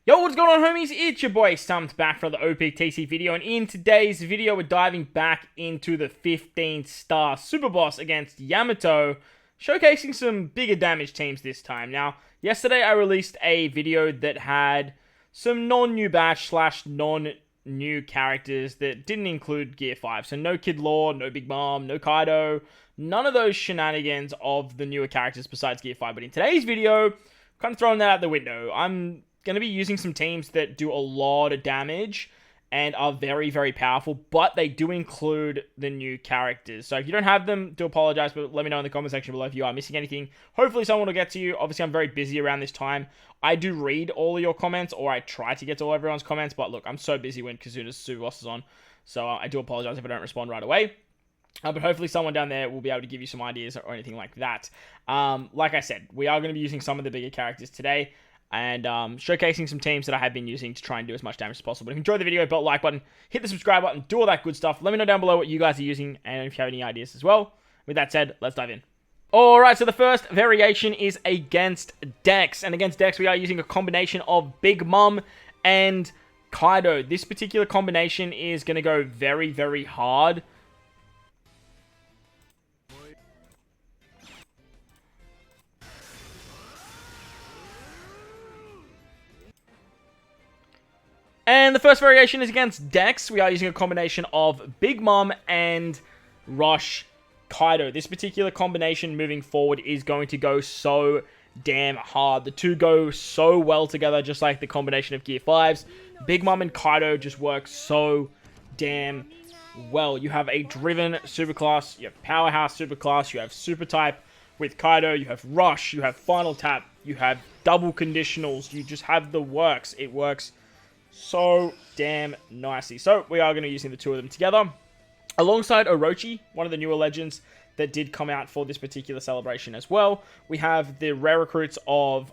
Yo, what's going on, homies? It's your boy Stumped back for the OPTC video, and in today's video, we're diving back into the 15-star Super Boss against Yamato, showcasing some bigger damage teams this time. Now, yesterday I released a video that had some non-new batch / non-new characters that didn't include Gear 5. So no Kid Law, no Big Mom, no Kaido, none of those shenanigans of the newer characters besides Gear 5. But in today's video, kind of throwing that out the window. I'm going to be using some teams that do a lot of damage and are very, very powerful, but they do include the new characters. So if you don't have them, do apologize, but let me know in the comment section below if you are missing anything. Hopefully someone will get to you. Obviously, I'm very busy around this time. I do read all of your comments, or I try to get to all everyone's comments, but look, I'm so busy when Kazuna's Super Boss is on, so I do apologize if I don't respond right away. But hopefully someone down there will be able to give you some ideas or anything like that. Like I said, we are going to be using some of the bigger characters today, and showcasing some teams that I have been using to try and do as much damage as possible. If you enjoyed the video, belt like button, hit the subscribe button, do all that good stuff. Let me know down below what you guys are using, and if you have any ideas as well. With that said, let's dive in. Alright, so the first variation is against Dex, and against Dex we are using a combination of Big Mom and Kaido. This particular combination is going to go very, very hard. And the first variation is against Dex. We are using a combination of Big Mom and Rush Kaido. This particular combination moving forward is going to go so damn hard. The two go so well together, just like the combination of Gear 5s. Big Mom and Kaido just work so damn well. You have a driven superclass, you have powerhouse superclass, you have super type with Kaido, you have Rush, you have final tap, you have double conditionals, you just have the works. It works so damn nicely. So we are going to be using the two of them together alongside Orochi, one of the newer legends that did come out for this particular celebration as well. We have the rare recruits of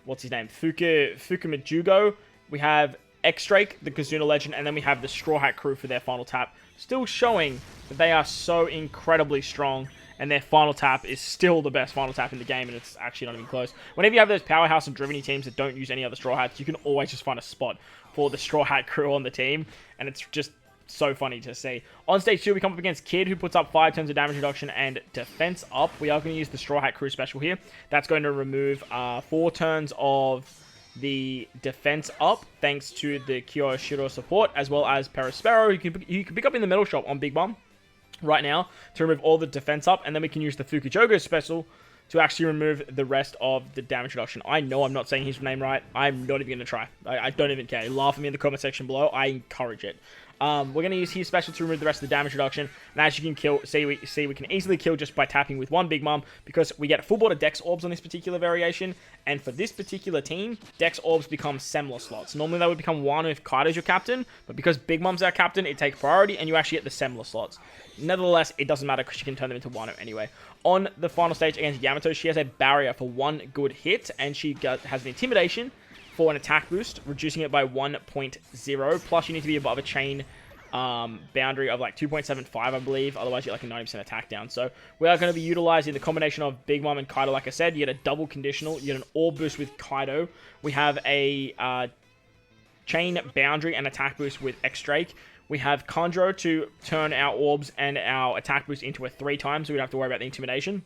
what's his name, Fukumijugo. We have X-Drake, the Kazuna legend, and then we have the Straw Hat crew for their final tap, still showing that they are so incredibly strong, and their final tap is still the best final tap in the game, and it's actually not even close. Whenever you have those powerhouse and driven teams that don't use any other Straw Hats, you can always just find a spot for the Straw Hat crew on the team, and it's just so funny to see. On stage 2, we come up against Kid, who puts up 5 turns of damage reduction and defense up. We are going to use the Straw Hat crew special here. That's going to remove 4 turns of the defense up, thanks to the Kyoshiro support, as well as Perospero, you can pick up in the metal shop on Big Mom right now to remove all the defense up, and then we can use the Fukujogo special to actually remove the rest of the damage reduction. I know I'm not saying his name right. I'm not even going to try. I don't even care. Laugh at me in the comment section below. I encourage it. We're going to use his special to remove the rest of the damage reduction, and as you can see we can easily kill just by tapping with one Big Mom, because we get full border Dex Orbs on this particular variation, and for this particular team, Dex Orbs become Semler slots. Normally they would become 1 if Kaido's your captain, but because Big Mom's our captain, it takes priority, and you actually get the Semler slots. Nevertheless, it doesn't matter because she can turn them into Wano anyway. On the final stage against Yamato, she has a barrier for 1 good hit, and she has an intimidation for an attack boost, reducing it by 1.0. Plus, you need to be above a chain boundary of like 2.75, I believe. Otherwise, you get like a 90% attack down. So we are going to be utilizing the combination of Big Mom and Kaido. Like I said, you get a double conditional. You get an orb boost with Kaido. We have a chain boundary and attack boost with X-Drake. We have Kanjuro to turn our orbs and our attack boost into a 3 times, so we don't have to worry about the intimidation.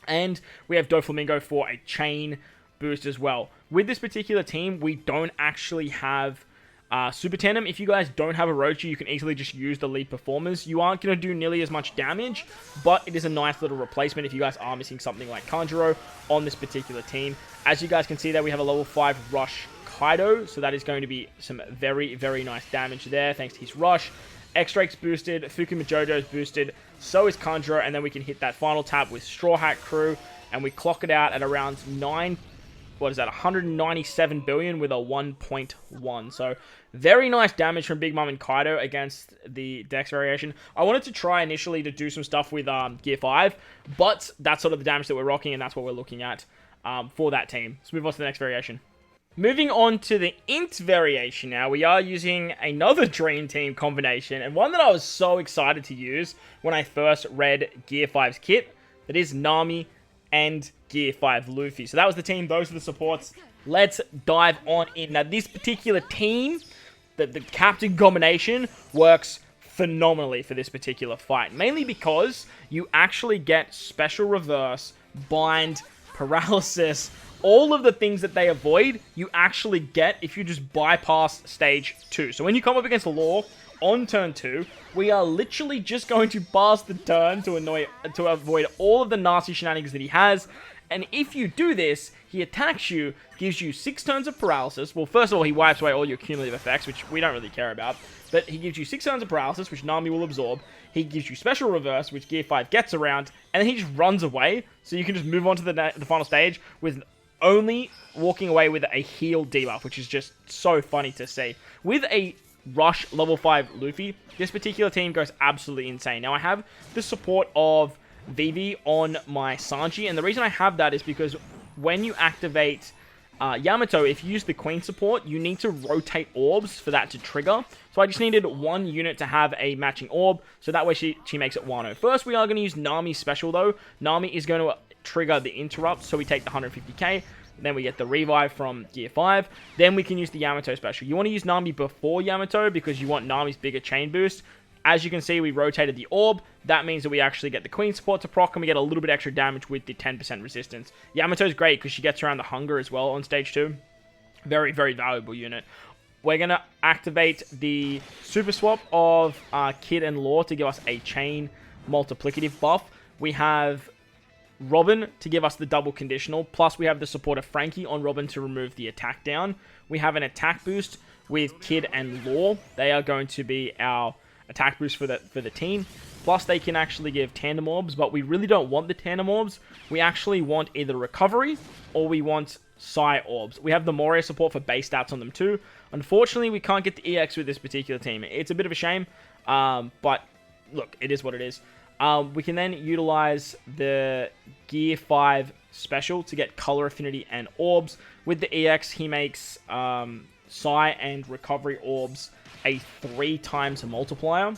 And we have Doflamingo for a chain boost as well. With this particular team, we don't actually have Super Tandem. If you guys don't have Orochi, you can easily just use the lead performers. You aren't going to do nearly as much damage, but it is a nice little replacement if you guys are missing something like Kanjuro on this particular team. As you guys can see there, we have a level 5 Rush Kaido, so that is going to be some very, very nice damage there, thanks to his Rush. X-Drake's boosted, Fukumijojo's boosted, so is Kanjuro, and then we can hit that final tap with Straw Hat crew, and we clock it out at around 197 billion with a 1.1. So very nice damage from Big Mom and Kaido against the Dex variation. I wanted to try initially to do some stuff with Gear 5, but that's sort of the damage that we're rocking, and that's what we're looking at for that team. Let's move on to the next variation. Moving on to the Int variation now, we are using another Dream Team combination, and one that I was so excited to use when I first read Gear 5's kit. That is Nami and Gear 5 Luffy. So that was the team, those are the supports. let's dive on in. Now, this particular team, the captain combination, works phenomenally for this particular fight. Mainly because you actually get special reverse, bind, paralysis, all of the things that they avoid, you actually get if you just bypass stage 2. So when you come up against Law on turn 2, we are literally just going to pass the turn to avoid all of the nasty shenanigans that he has. And if you do this, he attacks you, gives you 6 turns of paralysis. Well, first of all, he wipes away all your cumulative effects, which we don't really care about. But he gives you 6 turns of paralysis, which Nami will absorb. He gives you special reverse, which Gear 5 gets around. And then he just runs away, so you can just move on to the final stage with only walking away with a heal debuff, which is just so funny to see. With a Rush level 5 Luffy, this particular team goes absolutely insane. Now, I have the support of Vivi on my Sanji, and the reason I have that is because when you activate Yamato, if you use the Queen support, you need to rotate orbs for that to trigger. So I just needed one unit to have a matching orb, so that way she makes it 1-0. First, we are going to use Nami's special, though. Nami is going to trigger the interrupt, so we take the 150k. Then we get the revive from Gear 5. Then we can use the Yamato special. You want to use Nami before Yamato because you want Nami's bigger chain boost. As you can see, we rotated the orb. That means that we actually get the Queen support to proc, and we get a little bit extra damage with the 10% resistance. Yamato's great because she gets around the hunger as well on stage 2. Very, very valuable unit. We're going to activate the super swap of Kid and Law to give us a chain multiplicative buff. We have Robin to give us the double conditional, plus we have the support of Frankie on Robin to remove the attack down. We have an attack boost with Kid and Law. They are going to be our attack boost for the team. Plus they can actually give tandem orbs, but we really don't want the tandem orbs. We actually want either recovery or we want Psy orbs. We have the Moria support for base stats on them too. Unfortunately, we can't get the EX with this particular team. It's a bit of a shame, but look, it is what it is. We can then utilize the Gear 5 special to get color affinity and orbs. With the EX, he makes Psy and recovery orbs a 3 times multiplier.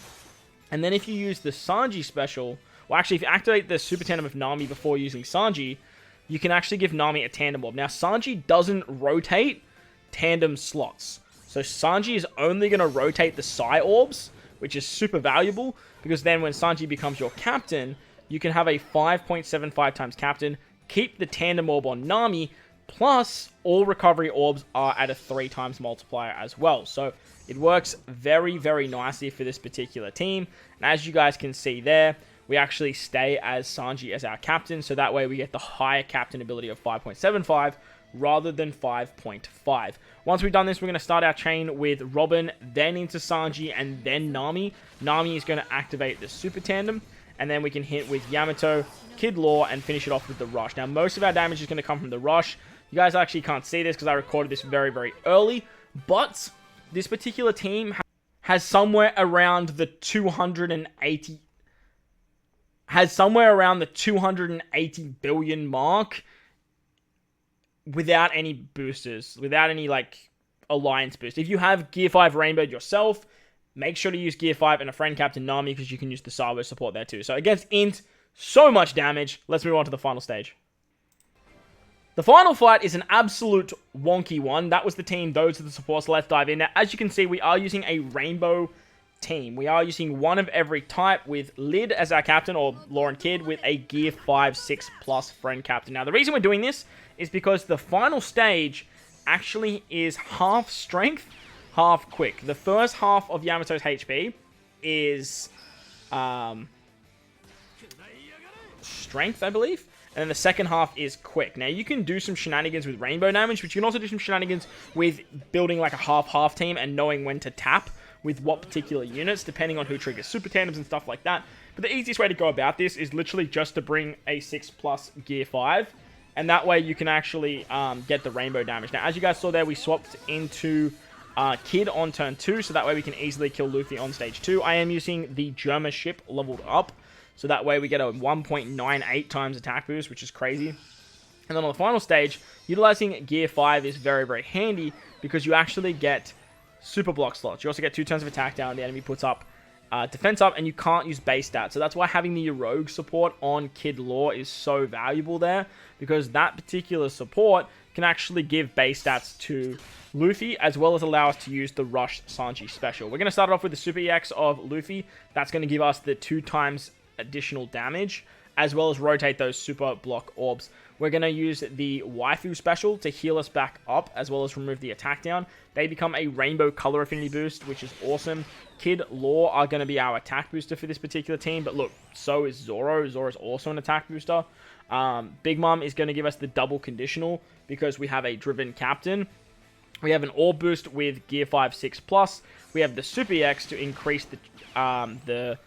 And then if you use the Sanji special, well, actually, if you activate the Super Tandem of Nami before using Sanji, you can actually give Nami a tandem orb. Now, Sanji doesn't rotate tandem slots. So Sanji is only going to rotate the Psy orbs, which is super valuable, because then when Sanji becomes your captain, you can have a 5.75 times captain, keep the tandem orb on Nami, plus all recovery orbs are at a 3 times multiplier as well. So it works very, very nicely for this particular team. And as you guys can see there, we actually stay as Sanji as our captain, so that way we get the higher captain ability of 5.75 rather than 5.5. Once we've done this, we're going to start our chain with Robin, then into Sanji, and then Nami. Nami is going to activate the Super Tandem, and then we can hit with Yamato, Kid Law, and finish it off with the Rush. Now, most of our damage is going to come from the Rush. You guys actually can't see this because I recorded this very, very early, but this particular team has somewhere around the 280 billion mark without any boosters, without any like alliance boost. If you have Gear 5 Rainbow yourself, make sure to use Gear 5 and a friend Captain Nami because you can use the Sabo support there too. So against Int, so much damage. Let's move on to the final stage. The final fight is an absolute wonky one. That was the team, those are the supports. Let's dive in. Now, as you can see, we are using a rainbow team. We are using one of every type with Lid as our captain, or Lauren Kidd, with a Gear 5, 6+ friend captain. Now, the reason we're doing this is because the final stage actually is half strength, half quick. The first half of Yamato's HP is strength, I believe. And then the second half is quick. Now, you can do some shenanigans with rainbow damage, but you can also do some shenanigans with building like a half-half team and knowing when to tap with what particular units, depending on who triggers super tandems and stuff like that. But the easiest way to go about this is literally just to bring a 6+ Gear 5, and that way you can actually get the rainbow damage. Now, as you guys saw there, we swapped into Kid on turn 2, so that way we can easily kill Luffy on stage 2. I am using the Germa ship leveled up, so that way we get a 1.98 times attack boost, which is crazy. And then on the final stage, utilizing Gear 5 is very, very handy because you actually get super block slots. You also get 2 turns of attack down. The enemy puts up defense up, and you can't use base stats. So that's why having the rogue support on Kid Law is so valuable there, because that particular support can actually give base stats to Luffy, as well as allow us to use the Rush Sanji special. We're going to start off with the Super EX of Luffy. That's going to give us the 2 times additional damage, as well as rotate those super block orbs. We're going to use the Waifu special to heal us back up, as well as remove the attack down. They become a rainbow color affinity boost, which is awesome. Kid Law are going to be our attack booster for this particular team, but look, so is Zoro. Zoro's also an attack booster. Big Mom is going to give us the double conditional, because we have a driven captain. We have an orb boost with Gear 5 6+. We have the Super EX to increase the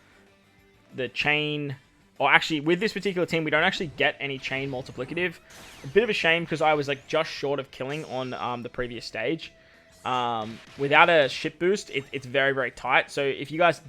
chain. Or actually, with this particular team, we don't actually get any chain multiplicative. A bit of a shame, because I was like just short of killing on the previous stage. Without a ship boost, it's very, very tight. So if you guys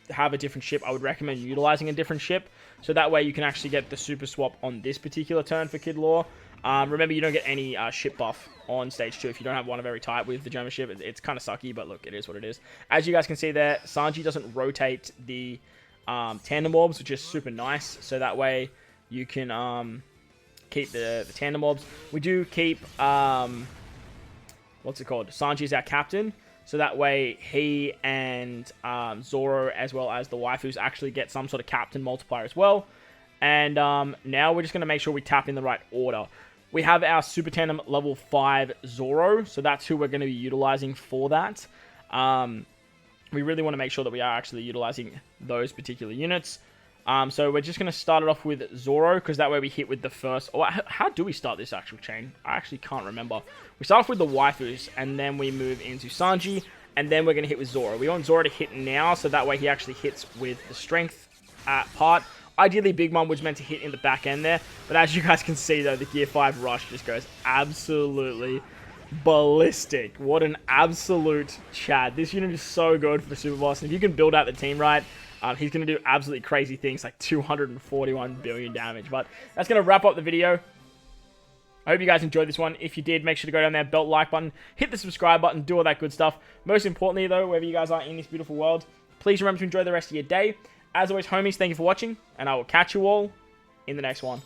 have a different ship, I would recommend utilizing a different ship. So that way you can actually get the super swap on this particular turn for Kid Law. Remember, you don't get any ship buff on stage 2 if you don't have one very tight with the German ship. It's kind of sucky, but look, it is what it is. As you guys can see there, Sanji doesn't rotate the tandem orbs, which is super nice. So that way you can keep the tandem orbs. We do keep, what's it called? Sanji is our captain. So that way he and Zoro, as well as the waifus, actually get some sort of captain multiplier as well. And now we're just going to make sure we tap in the right order. We have our Super Tandem level 5 Zoro, so that's who we're going to be utilizing for that. We really want to make sure that we are actually utilizing those particular units. So we're just going to start it off with Zoro, because that way we hit with the first... Or how do we start this actual chain? I actually can't remember. We start off with the waifus, and then we move into Sanji, and then we're going to hit with Zoro. We want Zoro to hit now, so that way he actually hits with the strength part. Ideally, Big Mom was meant to hit in the back end there, but as you guys can see, though, the Gear 5 Rush just goes absolutely ballistic. What an absolute Chad. This unit is so good for the Super Boss, and if you can build out the team right, he's going to do absolutely crazy things, like 241 billion damage. But that's going to wrap up the video. I hope you guys enjoyed this one. If you did, make sure to go down there, belt like button, hit the subscribe button, do all that good stuff. Most importantly, though, wherever you guys are in this beautiful world, please remember to enjoy the rest of your day. As always, homies, thank you for watching, and I will catch you all in the next one.